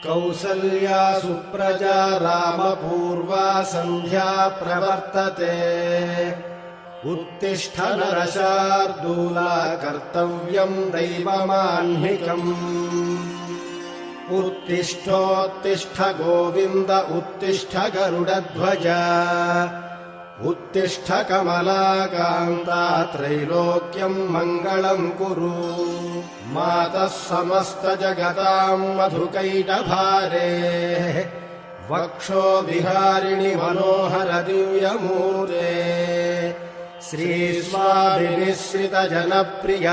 कौसल्या सुप्रजा रामपूर्वा सन्ध्या प्रवर्तते उत्तिष्ठ नरशार्दूला कर्तव्यम् दैवमाह्निकम् उत्तिष्ठोत्तिष्ठ गोविन्द उत्तिष्ठ गरुडध्वज उत्तिष्ठ कमलाकान्ता त्रैलोक्यम् मङ्गलम् कुरु मातः समस्तजगताम् मधुकैटभारे वक्षो विहारिणि मनोहर दिव्यमूर्ते श्रीस्वामिनिःश्रित जनप्रियदानशीले